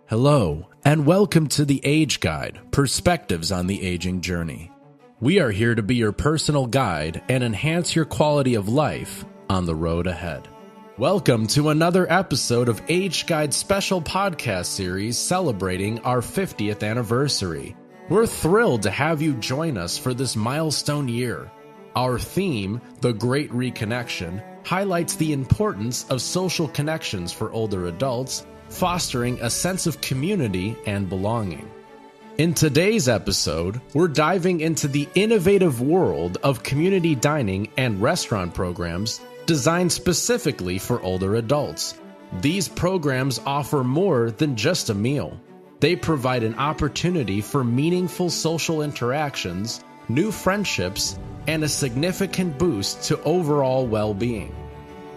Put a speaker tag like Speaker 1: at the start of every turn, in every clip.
Speaker 1: Hello, and welcome to the AgeGuide, Perspectives on the Aging Journey. We are here to be your personal guide and enhance your quality of life on the road ahead. Welcome to another episode of AgeGuide's special podcast series celebrating our 50th anniversary. We're thrilled to have you join us for this milestone year. Our theme, The Great Reconnection, highlights the importance of social connections for older adults, fostering a sense of community and belonging. In today's episode, we're diving into the innovative world of community dining and restaurant programs designed specifically for older adults. These programs offer more than just a meal. They provide an opportunity for meaningful social interactions, new friendships, and a significant boost to overall well-being.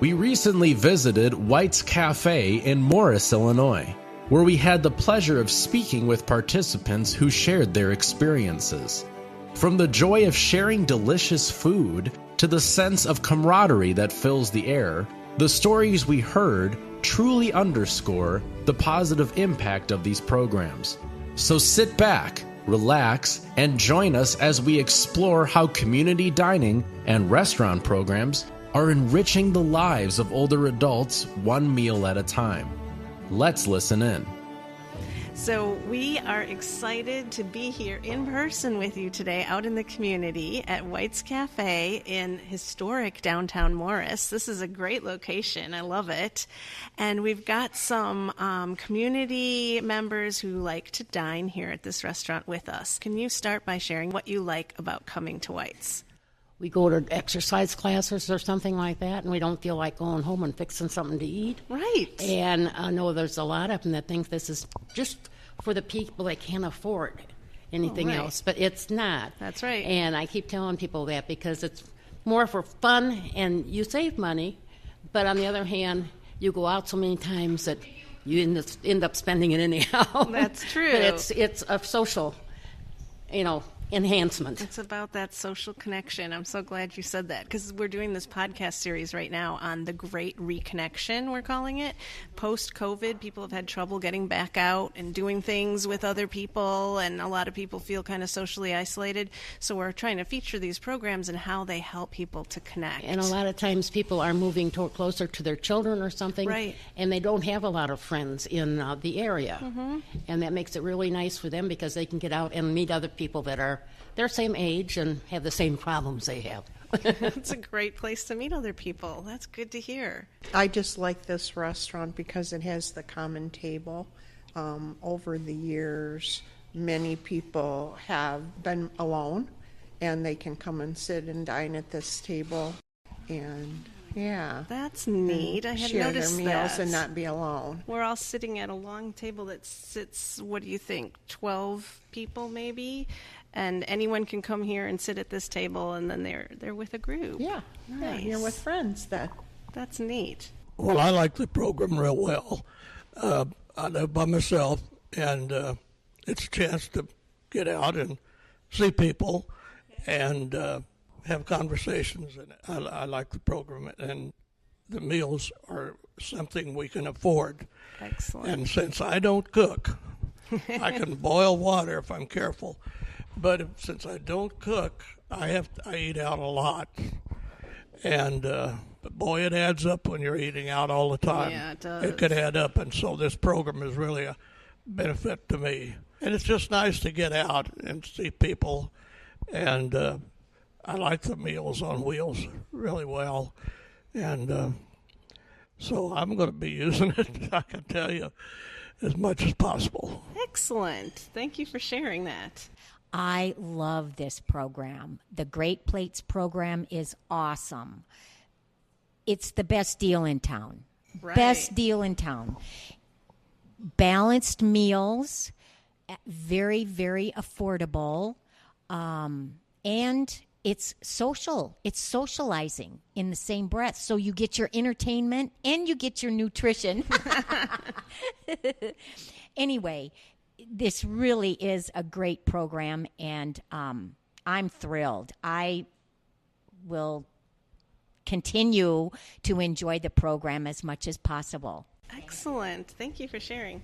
Speaker 1: We recently visited Weits Cafe in Morris, Illinois, where we had the pleasure of speaking with participants who shared their experiences. From the joy of sharing delicious food to the sense of camaraderie that fills the air, the stories we heard truly underscore the positive impact of these programs. So sit back, relax, and join us as we explore how community dining and restaurant programs are enriching the lives of older adults one meal at a time. Let's listen in.
Speaker 2: So we are excited to be here in person with you today out in the community at Weits Cafe in historic downtown Morris. This is a great location. I love it. And we've got some community members who like to dine here at this restaurant with us. Can you start by sharing what you like about coming to Weits?
Speaker 3: We go to exercise classes or something like that, and we don't feel like going home and fixing something to eat.
Speaker 2: Right.
Speaker 3: And I know there's a lot of them that think this is just for the people that can't afford anything else, but it's not.
Speaker 2: That's right.
Speaker 3: And I keep telling people that because it's more for fun, and you save money, but on the other hand, you go out so many times that you end up spending it anyhow.
Speaker 2: That's true.
Speaker 3: But it's a social, enhancement.
Speaker 2: It's about that social connection. I'm so glad you said that because we're doing this podcast series right now on the Great Reconnection, we're calling it. Post-COVID, people have had trouble getting back out and doing things with other people, and a lot of people feel kind of socially isolated. So we're trying to feature these programs and how they help people to connect.
Speaker 3: And a lot of times people are moving closer to their children or something,
Speaker 2: right,
Speaker 3: and they don't have a lot of friends in the area.
Speaker 2: Mm-hmm.
Speaker 3: And that makes it really nice for them because they can get out and meet other people that are their same age and have the same problems they have.
Speaker 2: It's a great place to meet other people. That's good to hear.
Speaker 4: I just like this restaurant because it has the common table. Over the years, many people have been alone, and they can come and sit and dine at this table. And yeah,
Speaker 2: that's neat. I had
Speaker 4: share
Speaker 2: noticed
Speaker 4: their meals
Speaker 2: that.
Speaker 4: and not be alone.
Speaker 2: We're all sitting at a long table that sits, what do you think, 12 people maybe? And anyone can come here and sit at this table, and then they're with a group.
Speaker 4: Yeah,
Speaker 2: nice.
Speaker 4: Yeah, you're with friends.
Speaker 2: That's neat.
Speaker 5: Well, I like the program real well. I live by myself, and it's a chance to get out and see people and have conversations. And I like the program, and the meals are something we can afford.
Speaker 2: Excellent.
Speaker 5: And since I don't cook, I can boil water if I'm careful. But since I don't cook, I eat out a lot, and boy, it adds up when you're eating out all the time.
Speaker 2: Yeah, it does.
Speaker 5: It could add up, and so this program is really a benefit to me. And it's just nice to get out and see people, and I like the Meals on Wheels really well, and so I'm going to be using it, I can tell you, as much as possible.
Speaker 2: Excellent. Thank you for sharing that.
Speaker 6: I love this program. The Great Plates program is awesome. It's the best deal in town.
Speaker 2: Right.
Speaker 6: Best deal in town. Balanced meals, very, very affordable, and it's social. It's socializing in the same breath. So you get your entertainment and you get your nutrition. Anyway, this really is a great program, and I'm thrilled. I will continue to enjoy the program as much as possible.
Speaker 2: Excellent. Thank you for sharing.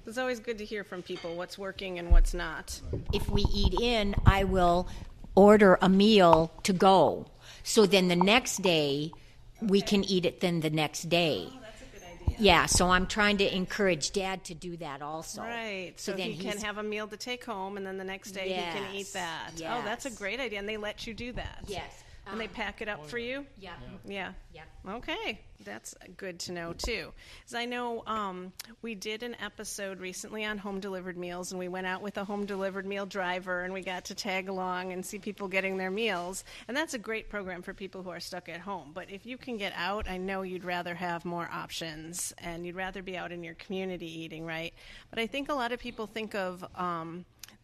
Speaker 2: It's always good to hear from people what's working and what's not.
Speaker 6: If we eat in, I will order a meal to go. So then the next day, we can eat it then the next day.
Speaker 2: Oh, that's a good idea.
Speaker 6: Yeah, so I'm trying to encourage Dad to do that also.
Speaker 2: Right. So
Speaker 6: then
Speaker 2: he can have a meal to take home, and then the next day he can eat that.
Speaker 6: Yes.
Speaker 2: Oh, that's a great idea. And they let you do that.
Speaker 6: Yes.
Speaker 2: And they pack it up for you?
Speaker 6: Yeah.
Speaker 2: Yeah.
Speaker 6: Yeah.
Speaker 2: Okay. That's good to know, too. Because I know we did an episode recently on home delivered meals, and we went out with a home delivered meal driver, and we got to tag along and see people getting their meals. And that's a great program for people who are stuck at home. But if you can get out, I know you'd rather have more options, and you'd rather be out in your community eating, right? But I think a lot of people think of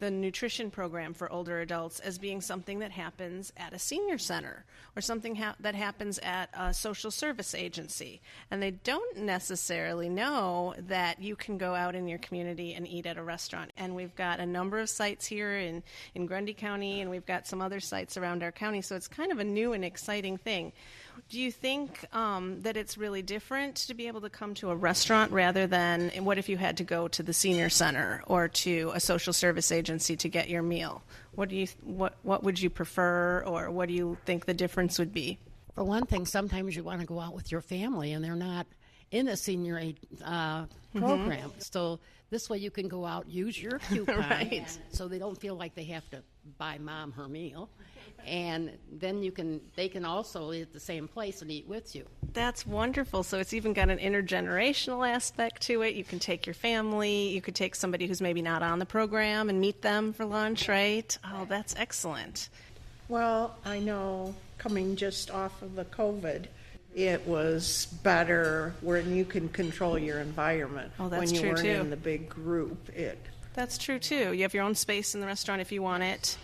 Speaker 2: the nutrition program for older adults as being something that happens at a senior center or something that happens at a social service agency. And they don't necessarily know that you can go out in your community and eat at a restaurant. And we've got a number of sites here in Grundy County, and we've got some other sites around our county. So it's kind of a new and exciting thing. Do you think that it's really different to be able to come to a restaurant rather than what if you had to go to the senior center or to a social service agency to get your meal? What would you prefer, or what do you think the difference would be?
Speaker 3: For one thing, sometimes you want to go out with your family and they're not in a senior aid program. So this way you can go out, use your coupon,
Speaker 2: Right.
Speaker 3: so they don't feel like they have to buy Mom her meal. And then they can also eat at the same place and eat with you.
Speaker 2: That's wonderful. So it's even got an intergenerational aspect to it. You can take your family. You could take somebody who's maybe not on the program and meet them for lunch, right? Oh, that's excellent.
Speaker 4: Well, I know coming just off of the COVID, it was better when you can control your environment.
Speaker 2: Oh, that's
Speaker 4: when you
Speaker 2: true,
Speaker 4: weren't
Speaker 2: too.
Speaker 4: in the big group.
Speaker 2: That's true, too. You have your own space in the restaurant if you want it.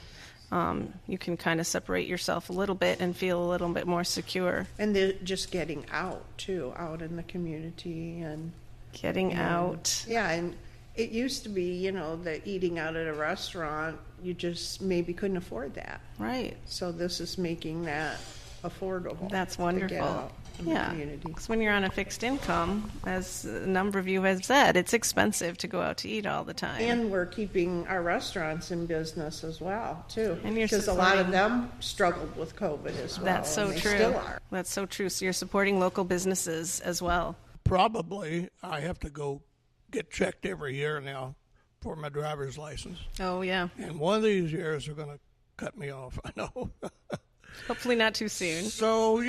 Speaker 2: You can kind of separate yourself a little bit and feel a little bit more secure.
Speaker 4: And they're just getting out, too, out in the community. And
Speaker 2: Getting out.
Speaker 4: Yeah, and it used to be, that eating out at a restaurant, you just maybe couldn't afford that.
Speaker 2: Right.
Speaker 4: So this is making that affordable.
Speaker 2: That's
Speaker 4: To
Speaker 2: wonderful.
Speaker 4: get out in the
Speaker 2: Yeah,
Speaker 4: community.
Speaker 2: because when you're on a fixed income, as a number of you have said, it's expensive to go out to eat all the time.
Speaker 4: And we're keeping our restaurants in business as well, too.
Speaker 2: And you're
Speaker 4: because a lot of
Speaker 2: supporting-
Speaker 4: them struggled with COVID as well.
Speaker 2: That's so
Speaker 4: and they
Speaker 2: true.
Speaker 4: Still are.
Speaker 2: That's so true. So you're supporting local businesses as well.
Speaker 5: Probably I have to go get checked every year now for my driver's license.
Speaker 2: Oh, yeah.
Speaker 5: And one of these years they're going to cut me off, I know.
Speaker 2: Hopefully not too soon.
Speaker 5: So,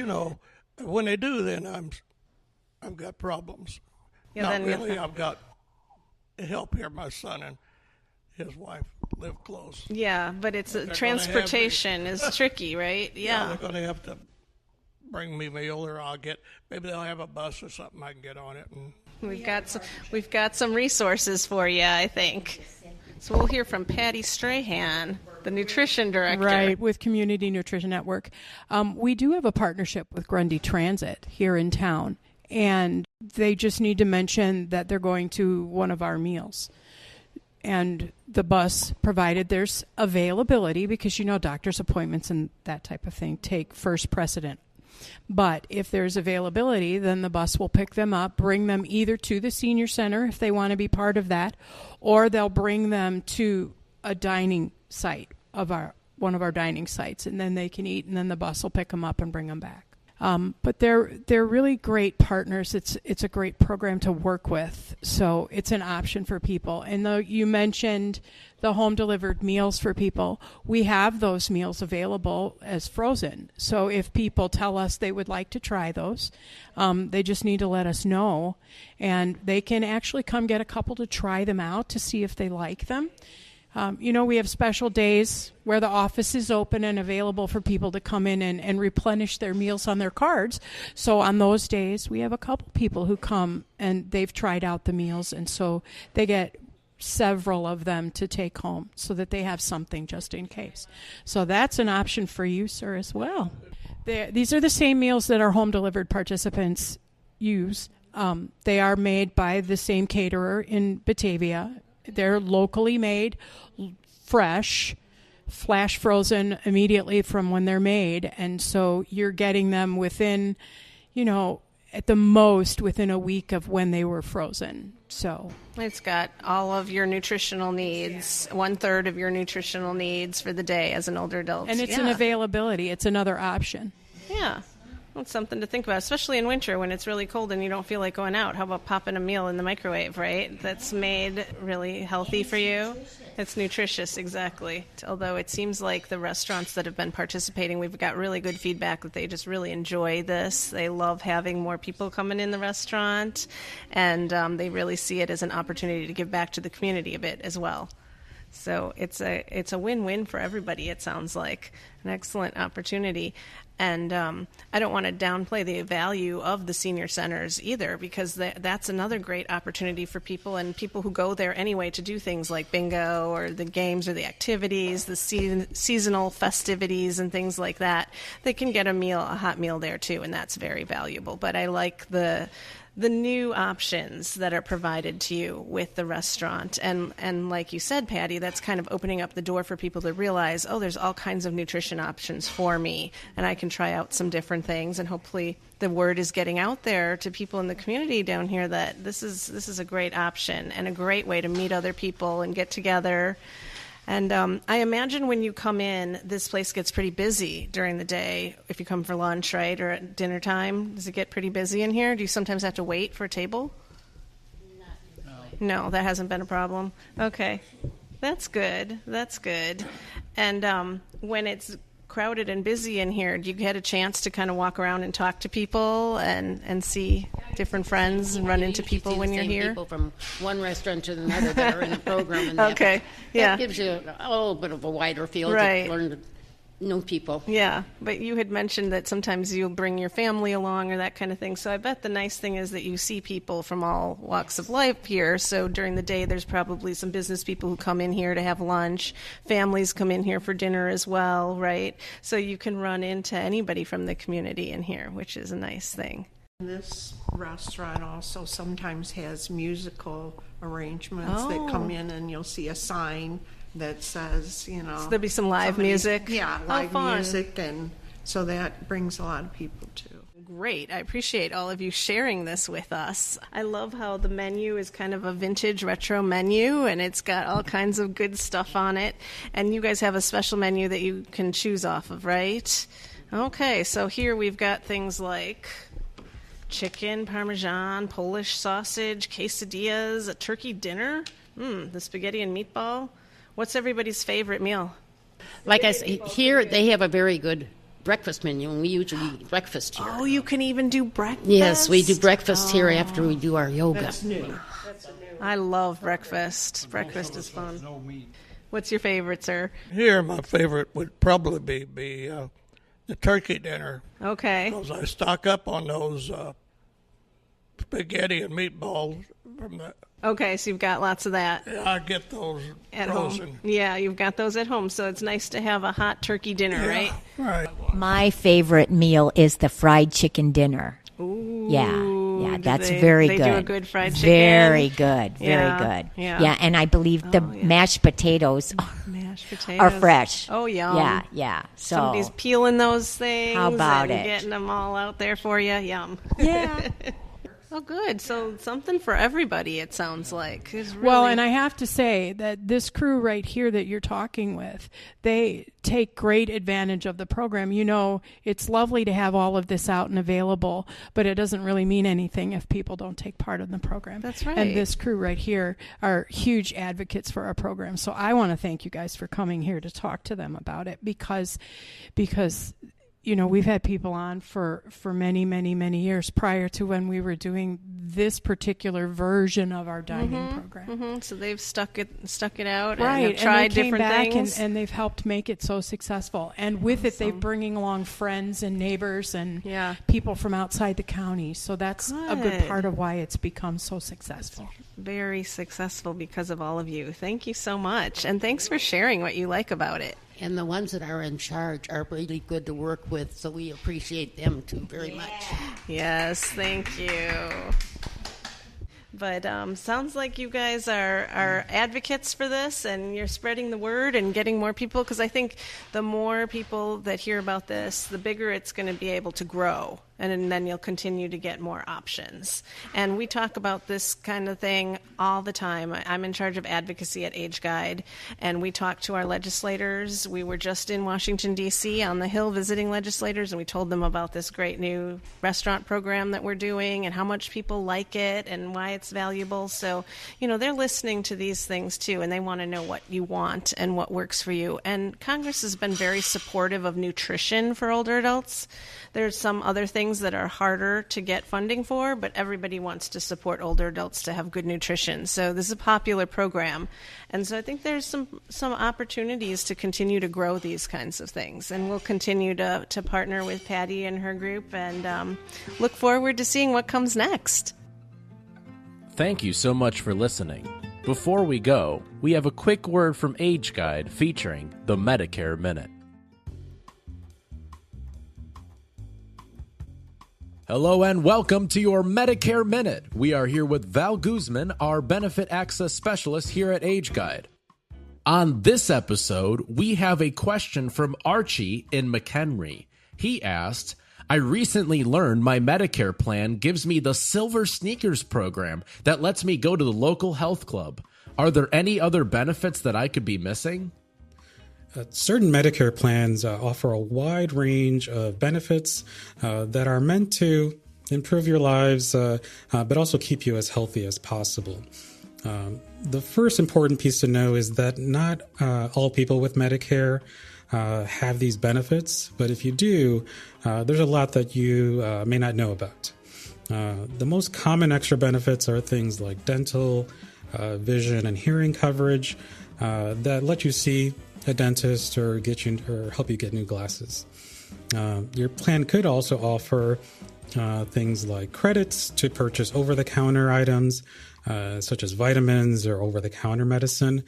Speaker 5: when they do, then I've got problems.
Speaker 2: Yeah,
Speaker 5: Not
Speaker 2: then
Speaker 5: really. I've got help here. My son and his wife live close.
Speaker 2: Yeah, but it's
Speaker 5: They're gonna
Speaker 2: transportation is tricky, right?
Speaker 5: They're
Speaker 2: Yeah.
Speaker 5: going to have to bring me meal, or maybe they'll have a bus or something I can get on it. And
Speaker 2: We've got some resources for you, I think. So we'll hear from Patty Strahan, the nutrition director.
Speaker 7: Right, with Community Nutrition Network. We do have a partnership with Grundy Transit here in town, and they just need to mention that they're going to one of our meals. And the bus, provided there's availability, because doctor's appointments and that type of thing take first precedent. But if there's availability, then the bus will pick them up, bring them either to the senior center if they want to be part of that, or they'll bring them to a dining site of one of our dining sites, and then they can eat, and then the bus will pick them up and bring them back. But they're really great partners. It's a great program to work with, so it's an option for people. And though you mentioned the home delivered meals for people, we have those meals available as frozen. So if people tell us they would like to try those, they just need to let us know, and they can actually come get a couple to try them out to see if they like them. We have special days where the office is open and available for people to come in and replenish their meals on their cards. So on those days, we have a couple people who come and they've tried out the meals, and so they get several of them to take home so that they have something just in case. So that's an option for you, sir, as well. These are the same meals that our home delivered participants use. They are made by the same caterer in Batavia. They're locally made, fresh, flash frozen immediately from when they're made. And so you're getting them within, at the most within a week of when they were frozen. So
Speaker 2: it's got all of your nutritional needs, 1/3 of your nutritional needs for the day as an older adult.
Speaker 7: And it's an availability. It's another option.
Speaker 2: Yeah. That's something to think about, especially in winter when it's really cold and you don't feel like going out. How about popping a meal in the microwave, right? That's made really healthy for you. It's nutritious, exactly. Although it seems like the restaurants that have been participating, we've got really good feedback that they just really enjoy this. They love having more people coming in the restaurant, and they really see it as an opportunity to give back to the community a bit as well. So it's a win-win for everybody, it sounds like. An excellent opportunity. And I don't want to downplay the value of the senior centers either, because that's another great opportunity for people and people who go there anyway to do things like bingo or the games or the activities, the seasonal festivities and things like that. They can get a hot meal there too, and that's very valuable. But I like the new options that are provided to you with the restaurant. And like you said, Patty, that's kind of opening up the door for people to realize, oh, there's all kinds of nutrition options for me, and I can try out some different things. And hopefully the word is getting out there to people in the community down here that this is a great option and a great way to meet other people and get together. And I imagine when you come in, this place gets pretty busy during the day if you come for lunch, right, or at dinner time. Does it get pretty busy in here? Do you sometimes have to wait for a table? No, that hasn't been a problem. Okay. That's good. That's good. And when it's crowded and busy in here, do you get a chance to kind of walk around and talk to people and see different friends and run into people when you're here?
Speaker 3: People from one restaurant to another that are in the program. And
Speaker 2: okay,
Speaker 3: that gives you a little bit of a wider field to learn to know people.
Speaker 2: Yeah, but you had mentioned that sometimes you'll bring your family along or that kind of thing. So I bet the nice thing is that you see people from all walks of life here. So during the day, there's probably some business people who come in here to have lunch. Families come in here for dinner as well, right? So you can run into anybody from the community in here, which is a nice thing.
Speaker 4: This restaurant also sometimes has musical arrangements that come in, and you'll see a sign that says, so
Speaker 2: there'll be some live music.
Speaker 4: Yeah, live music, and so that brings a lot of people too.
Speaker 2: Great. I appreciate all of you sharing this with us. I love how the menu is kind of a vintage retro menu, and it's got all kinds of good stuff on it. And you guys have a special menu that you can choose off of, right? Okay, so here we've got things like chicken, parmesan, Polish sausage, quesadillas, a turkey dinner, the spaghetti and meatball. What's everybody's favorite meal?
Speaker 3: Like I say, here they have a very good breakfast menu, and we usually eat breakfast here.
Speaker 2: Oh, you can even do breakfast?
Speaker 3: Yes, we do breakfast here after we do our yoga.
Speaker 4: That's new.
Speaker 2: I love breakfast. Breakfast is fun. What's your favorite, sir?
Speaker 5: Here, my favorite would probably be the turkey dinner.
Speaker 2: Okay.
Speaker 5: Because I stock up on those spaghetti and meatballs from the...
Speaker 2: Okay, so you've got lots of that.
Speaker 5: Yeah, I get those
Speaker 2: at
Speaker 5: frozen.
Speaker 2: Home. Yeah, you've got those at home, so it's nice to have a hot turkey dinner, right?
Speaker 5: Right.
Speaker 6: My favorite meal is the fried chicken dinner.
Speaker 2: Ooh.
Speaker 6: Yeah, that's very good.
Speaker 2: They do a good fried chicken.
Speaker 6: Very good, very
Speaker 2: Yeah,
Speaker 6: good.
Speaker 2: yeah.
Speaker 6: Yeah, and I believe the mashed potatoes are fresh.
Speaker 2: Oh, yum.
Speaker 6: Yeah. So
Speaker 2: Somebody's peeling those things.
Speaker 6: How about
Speaker 2: and
Speaker 6: it?
Speaker 2: Getting them all out there for you. Yum.
Speaker 6: Yeah.
Speaker 2: Oh, good. So something for everybody, it sounds like.
Speaker 7: Well, and I have to say that this crew right here that you're talking with, they take great advantage of the program. It's lovely to have all of this out and available, but it doesn't really mean anything if people don't take part in the program.
Speaker 2: That's right.
Speaker 7: And this crew right here are huge advocates for our program. So I want to thank you guys for coming here to talk to them about it because we've had people on for many, many, many years prior to when we were doing this particular version of our dining program.
Speaker 2: Mm-hmm. So they've stuck it out
Speaker 7: right.
Speaker 2: and have tried
Speaker 7: and they came
Speaker 2: different
Speaker 7: back
Speaker 2: things.
Speaker 7: And they've helped make it so successful. And with it, they're bringing along friends and neighbors and people from outside the county. So that's a good part of why it's become so successful.
Speaker 2: Very successful because of all of you. Thank you so much. And thanks for sharing what you like about it.
Speaker 3: And the ones that are in charge are really good to work with, so we appreciate them too very much.
Speaker 2: Yes, thank you. But sounds like you guys are advocates for this, and you're spreading the word and getting more people, because I think the more people that hear about this, the bigger it's going to be able to grow. And then you'll continue to get more options. And we talk about this kind of thing all the time. I'm in charge of advocacy at AgeGuide, and we talk to our legislators. We were just in Washington, D.C. on the Hill visiting legislators, and we told them about this great new restaurant program that we're doing and how much people like it and why it's valuable. So, they're listening to these things too, and they want to know what you want and what works for you. And Congress has been very supportive of nutrition for older adults. There's some other things that are harder to get funding for, but everybody wants to support older adults to have good nutrition. So this is a popular program. And so I think there's some opportunities to continue to grow these kinds of things. And we'll continue to partner with Patty and her group and look forward to seeing what comes next.
Speaker 1: Thank you so much for listening. Before we go, we have a quick word from AgeGuide featuring the Medicare Minute. Hello and welcome to your Medicare Minute. We are here with Val Guzman, our benefit access specialist here at AgeGuide. On this episode, we have a question from Archie in McHenry. He asked, I recently learned my Medicare plan gives me the Silver Sneakers program that lets me go to the local health club. Are there any other benefits that I could be missing?
Speaker 8: Certain Medicare plans offer a wide range of benefits that are meant to improve your lives, but also keep you as healthy as possible. The first important piece to know is that not all people with Medicare have these benefits, but if you do, there's a lot that you may not know about. The most common extra benefits are things like dental, vision, and hearing coverage that let you see a dentist or help you get new glasses. Your plan could also offer things like credits to purchase over-the-counter items, such as vitamins or over-the-counter medicine.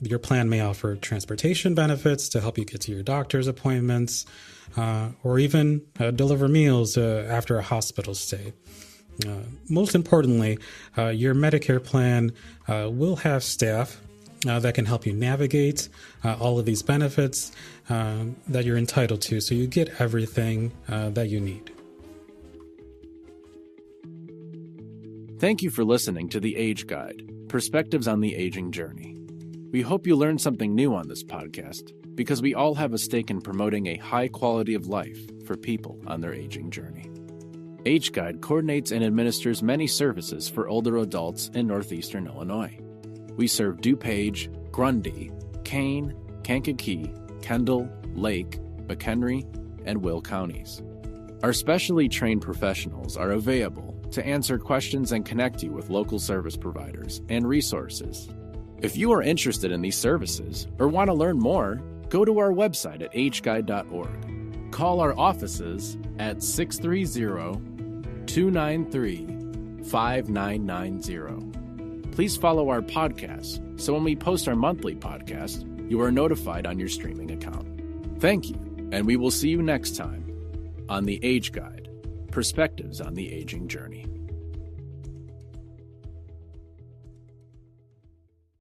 Speaker 8: Your plan may offer transportation benefits to help you get to your doctor's appointments, or even deliver meals after a hospital stay. Most importantly, your Medicare plan will have staff that can help you navigate all of these benefits that you're entitled to, so you get everything that you need.
Speaker 1: Thank you for listening to the AgeGuide, Perspectives on the Aging Journey. We hope you learned something new on this podcast, because we all have a stake in promoting a high quality of life for people on their aging journey. AgeGuide coordinates and administers many services for older adults in northeastern Illinois. We serve DuPage, Grundy, Kane, Kankakee, Kendall, Lake, McHenry, and Will counties. Our specially trained professionals are available to answer questions and connect you with local service providers and resources. If you are interested in these services or want to learn more, go to our website at ageguide.org. Call our offices at 630-293-5990. Please follow our podcast so when we post our monthly podcast, you are notified on your streaming account. Thank you, and we will see you next time on the AgeGuide, Perspectives on the Aging Journey.